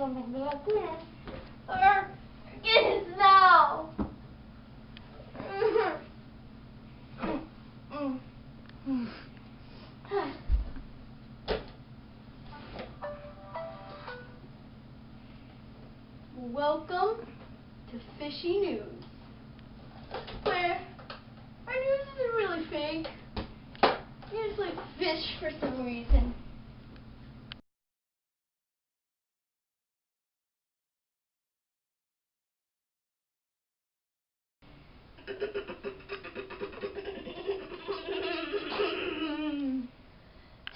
something like this. Or get it now. Welcome to Fishy News, where our news isn't really fake. You just like fish for some reason.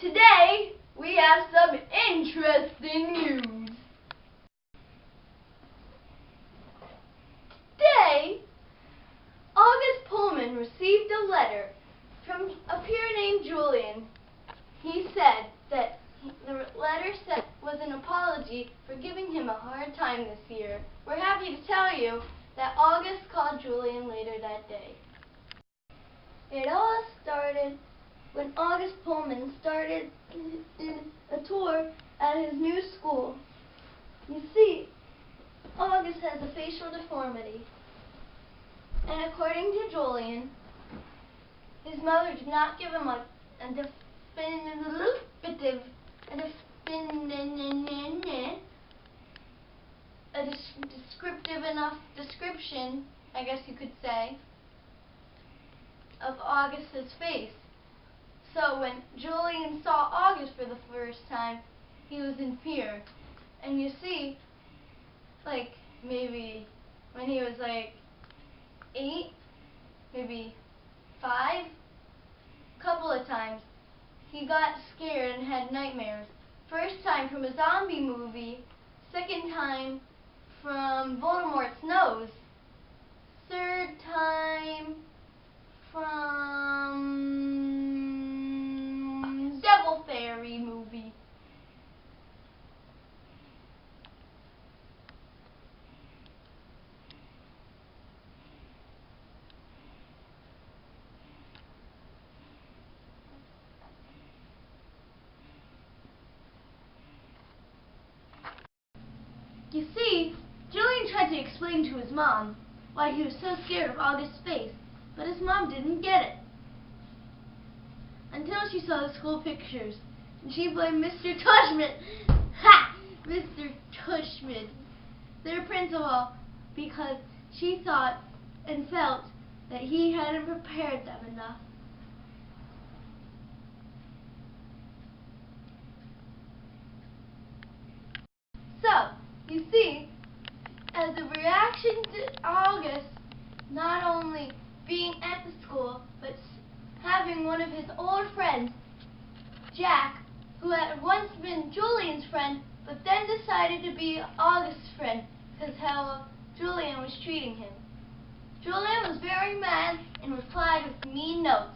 Today, we have some interesting news. Today, August Pullman received a letter from a peer named Julian. He said that the letter was an apology for giving him a hard time this year. We're happy to tell you that August called Julian later that day. It all started when August Pullman started a tour at his new school. You see, August has a facial deformity, and according to Julian, his mother did not give him a descriptive enough description, I guess you could say, of August's face. So when Julian saw August for the first time, he was in fear. And you see, like maybe when he was like 8, maybe 5, a couple of times, he got scared and had nightmares. First time from a zombie movie, second time from Voldemort's nose, third time from Devil Fairy movie. You see, Julian tried to explain to his mom why he was so scared of August's face, but his mom didn't get it. Until she saw the school pictures, and she blamed Mr. Tushman, Mr. Tushman, their principal, because she thought and felt that he hadn't prepared them enough. So, you see, as a reaction to August not only being at the school, but having one of his old friends, Jack, who had once been Julian's friend, but then decided to be August's friend because how Julian was treating him. Julian was very mad and replied with mean notes.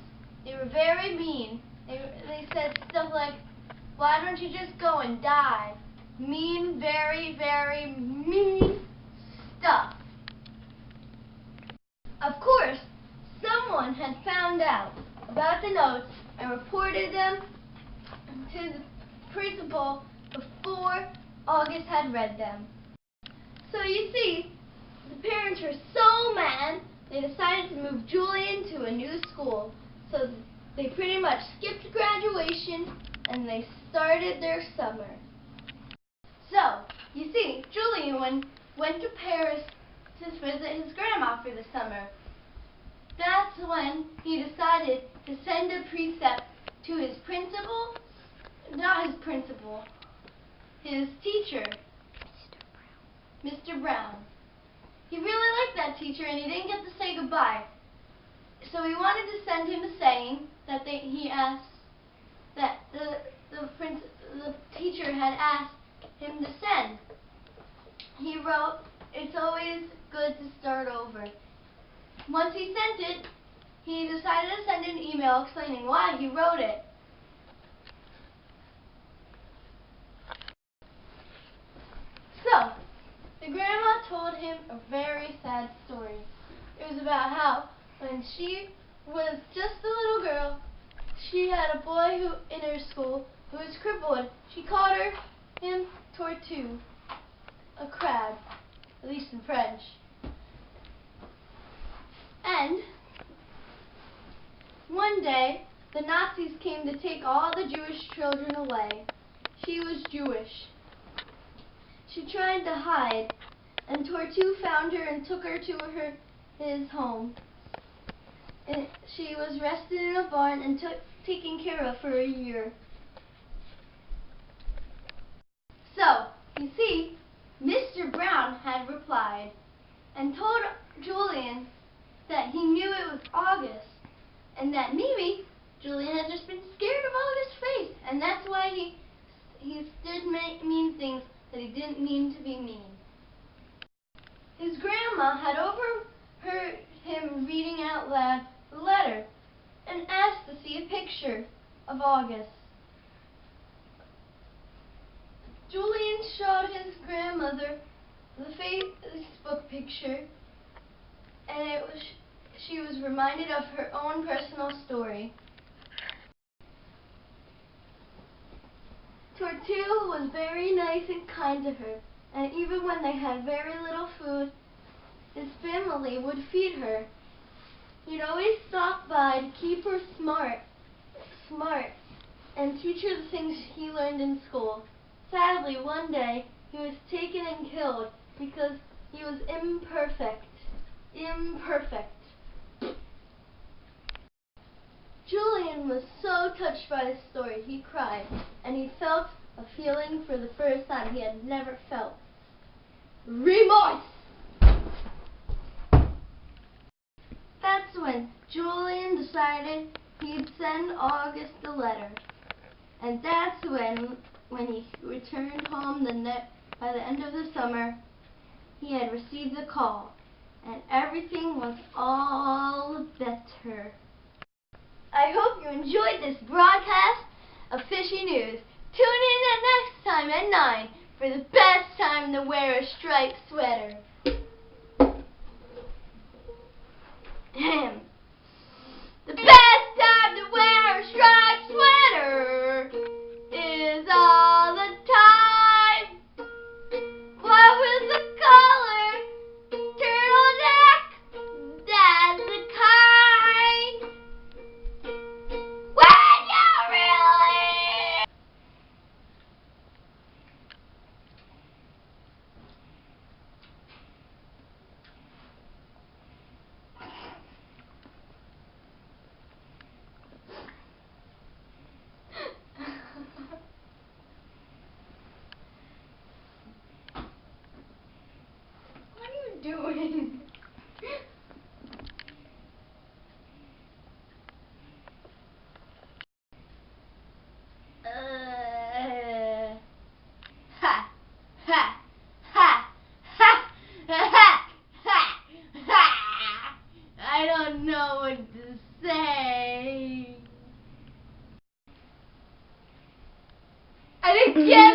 They were very mean. They said stuff like, "Why don't you just go and die?" Mean, very, very mean stuff. Of course, someone had found out about the notes and reported them to the principal before August had read them. So you see, the parents were so mad, they decided to move Julian to a new school. So they pretty much skipped graduation and they started their summer. So, you see, Julian went to Paris to visit his grandma for the summer. That's when he decided to send a precept to his principal, not his principal, his teacher, Mr. Brown. He really liked that teacher and he didn't get to say goodbye. So he wanted to send him a saying that he asked, that the teacher had asked him to send. He wrote, "It's always good to start over." Once he sent it, he decided to send an email explaining why he wrote it. So, the grandma told him a very sad story. It was about how when she was just a little girl, she had a boy in her school who was crippled. She called him Tortu. a crab, at least in French. And one day, the Nazis came to take all the Jewish children away. She was Jewish. She tried to hide, and Tortue found her and took her to his home. And she was rested in a barn and taken care of for a year. So, you see, Mr. Brown had replied and told Julian that he knew it was August, and that maybe Julian had just been scared of August's face, and that's why he did mean things that he didn't mean to be mean. His grandma had overheard him reading out loud the letter and asked to see a picture of August. Julian showed his grandmother the Facebook picture, and she was reminded of her own personal story. Tortue was very nice and kind to her, and even when they had very little food, his family would feed her. He'd always stop by to keep her smart, and teach her the things he learned in school. Sadly, one day, he was taken and killed because he was imperfect. Julian was so touched by this story, he cried, and he felt a feeling for the first time he had never felt. Remorse! That's when Julian decided he'd send August a letter. And that's when he returned home by the end of the summer, he had received a call, and everything was all better. I hope you enjoyed this broadcast of Fishy News. Tune in next time at 9 for the best time to wear a striped sweater. The best time to wear a striped sweater is all the time. What was the color? Turtleneck? That's the kind. When you really... What are you doing? Ha! Ha! Ha! Ha! Ha! Ha! I don't know what to say. I didn't get